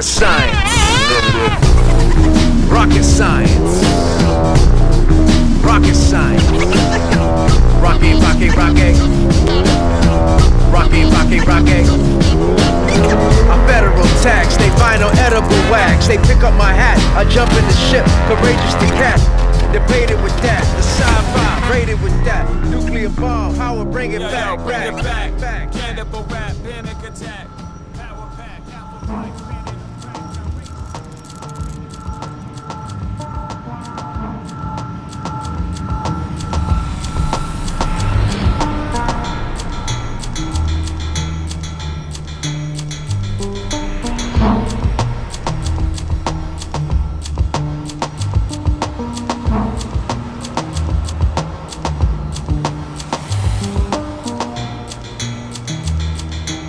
rocket science. Rocket science. Rocket science. Rocket, rocket, rocket. Rocket, rocket, rocket. A federal tax, they find no edible wax. They pick up my hat, I jump in the ship, courageous to cat. Debated with that, the sci-fi rated with that. Nuclear bomb, how we bring it back, bring it back. Cannibal rap, panic attack. Power pack, alpha fight.